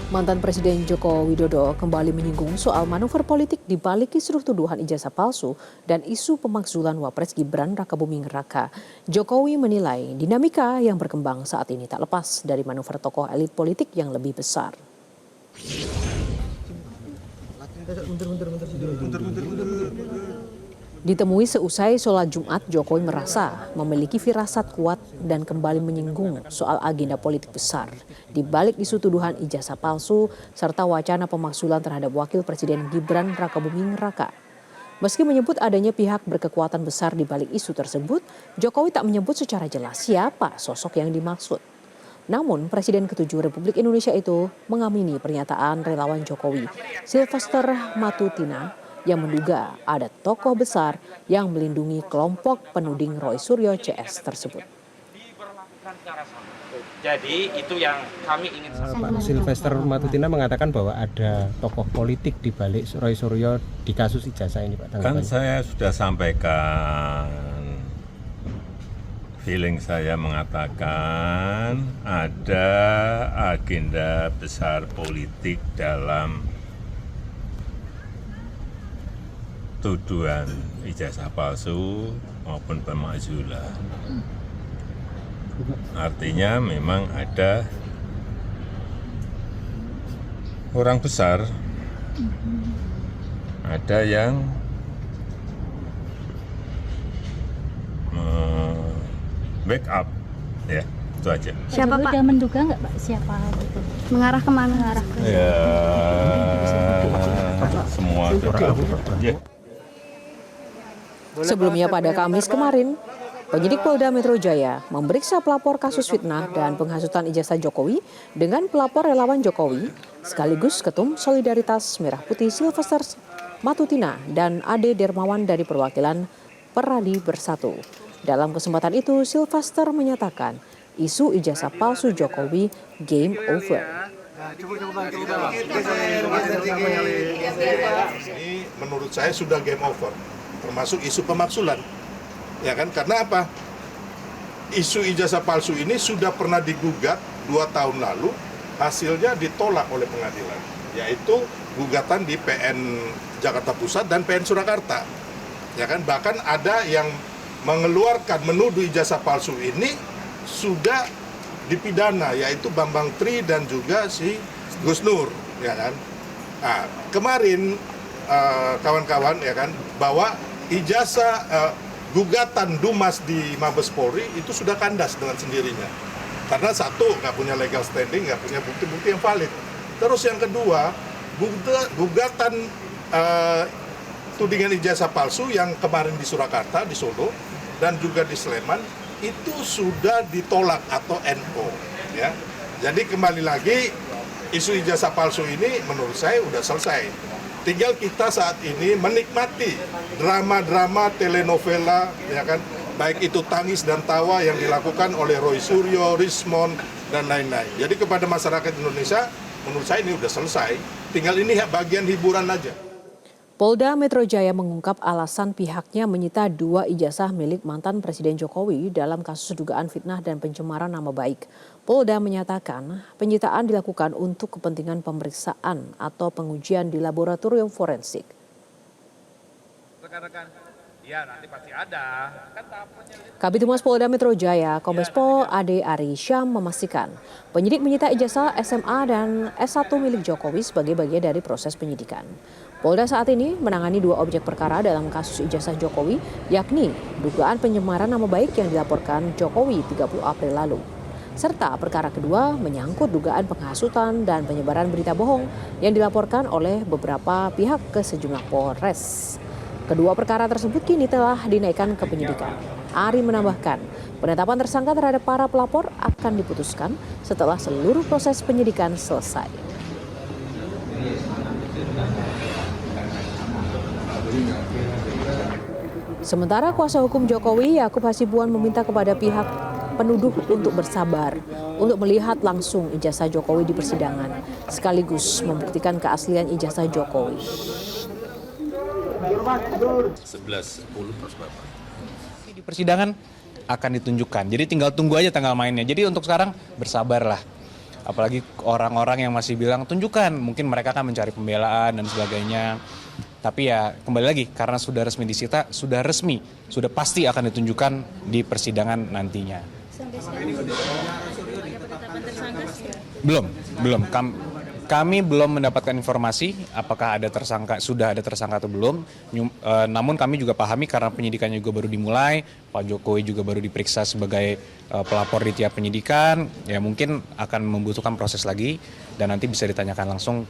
Mantan Presiden Joko Widodo kembali menyinggung soal manuver politik di balik kisruh tuduhan ijazah palsu dan isu pemakzulan Wapres Gibran Rakabuming Raka. Jokowi menilai dinamika yang berkembang saat ini tak lepas dari manuver tokoh elit politik yang lebih besar. Ditemui seusai sholat Jumat, Jokowi merasa memiliki firasat kuat dan kembali menyinggung soal agenda politik besar di balik isu tuduhan ijazah palsu serta wacana pemakzulan terhadap Wakil Presiden Gibran Rakabuming Raka. Meski menyebut adanya pihak berkekuatan besar di balik isu tersebut, Jokowi tak menyebut secara jelas siapa sosok yang dimaksud. Namun, Presiden ke-7 Republik Indonesia itu mengamini pernyataan relawan Jokowi, Sylvester Matutina, yang menduga ada tokoh besar yang melindungi kelompok penuding Roy Suryo CS tersebut. Jadi itu yang kami ingin Pak Sylvester Matutina mengatakan bahwa ada tokoh politik di balik Roy Suryo di kasus ijazah ini, Pak. Kan saya sudah sampaikan, feeling saya mengatakan ada agenda besar politik dalam tuduhan ijazah palsu maupun pemakzulan. Artinya memang ada orang besar, ada yang backup, ya itu aja. Siapa Pak? Sudah menduga nggak Pak siapa gitu? Mengarah kemana? Mengarah ke Ya semua terbuka. Ya. Sebelumnya pada Kamis kemarin, penyidik Polda Metro Jaya memeriksa pelapor kasus fitnah dan penghasutan ijazah Jokowi dengan pelapor relawan Jokowi, sekaligus Ketum Solidaritas Merah Putih Sylvester Matutina dan Ade Dermawan dari perwakilan Peradi Bersatu. Dalam kesempatan itu, Sylvester menyatakan isu ijazah palsu Jokowi game over. Ini menurut saya sudah game over, termasuk isu pemaksulan, ya kan? Karena apa? Isu ijazah palsu ini sudah pernah digugat 2 tahun lalu, hasilnya ditolak oleh pengadilan, yaitu gugatan di PN Jakarta Pusat dan PN Surakarta, ya kan? Bahkan ada yang mengeluarkan menuduh ijazah palsu ini sudah dipidana, yaitu Bambang Tri dan juga si Gus Nur, ya kan? Nah, kemarin kawan-kawan, ya kan, bahwa ijazah gugatan Dumas di Mabes Polri itu sudah kandas dengan sendirinya. Karena satu, nggak punya legal standing, nggak punya bukti-bukti yang valid. Terus yang kedua, gugatan tudingan ijazah palsu yang kemarin di Surakarta, di Solo, dan juga di Sleman, itu sudah ditolak atau NO. Ya. Jadi kembali lagi, isu ijazah palsu ini menurut saya udah selesai. Tinggal kita saat ini menikmati drama-drama telenovela, ya kan, baik itu tangis dan tawa yang dilakukan oleh Roy Suryo, Rismond, dan lain-lain. Jadi kepada masyarakat Indonesia, menurut saya ini udah selesai. Tinggal ini bagian hiburan aja. Polda Metro Jaya mengungkap alasan pihaknya menyita 2 ijazah milik mantan Presiden Jokowi dalam kasus dugaan fitnah dan pencemaran nama baik. Polda menyatakan penyitaan dilakukan untuk kepentingan pemeriksaan atau pengujian di laboratorium forensik. rekan-rekan. Ya nanti pasti ada. Kabid Humas Polda Metro Jaya, Kombes Pol Ade Ari Syam memastikan penyidik menyita ijazah SMA dan S1 milik Jokowi sebagai bagian dari proses penyidikan. Polda saat ini menangani 2 objek perkara dalam kasus ijazah Jokowi, yakni dugaan pencemaran nama baik yang dilaporkan Jokowi 30 April lalu. Serta perkara kedua menyangkut dugaan penghasutan dan penyebaran berita bohong yang dilaporkan oleh beberapa pihak ke sejumlah Polres. Kedua perkara tersebut kini telah dinaikkan ke penyidikan. Ari menambahkan, penetapan tersangka terhadap para pelapor akan diputuskan setelah seluruh proses penyidikan selesai. Sementara kuasa hukum Jokowi, Yakub Hasibuan meminta kepada pihak penuduh untuk bersabar untuk melihat langsung ijazah Jokowi di persidangan, sekaligus membuktikan keaslian ijazah Jokowi. 11.10 terus Bapak. Di persidangan akan ditunjukkan. Jadi tinggal tunggu aja tanggal mainnya. Jadi untuk sekarang bersabarlah. Apalagi orang-orang yang masih bilang tunjukkan, mungkin mereka akan mencari pembelaan dan sebagainya. Tapi ya kembali lagi, karena sudah resmi disita, sudah resmi, sudah pasti akan ditunjukkan di persidangan nantinya. Belum. Kami belum mendapatkan informasi apakah ada tersangka, sudah ada tersangka atau belum. Namun kami juga pahami karena penyidikannya juga baru dimulai, Pak Jokowi juga baru diperiksa sebagai pelapor di tiap penyidikan, ya mungkin akan membutuhkan proses lagi dan nanti bisa ditanyakan langsung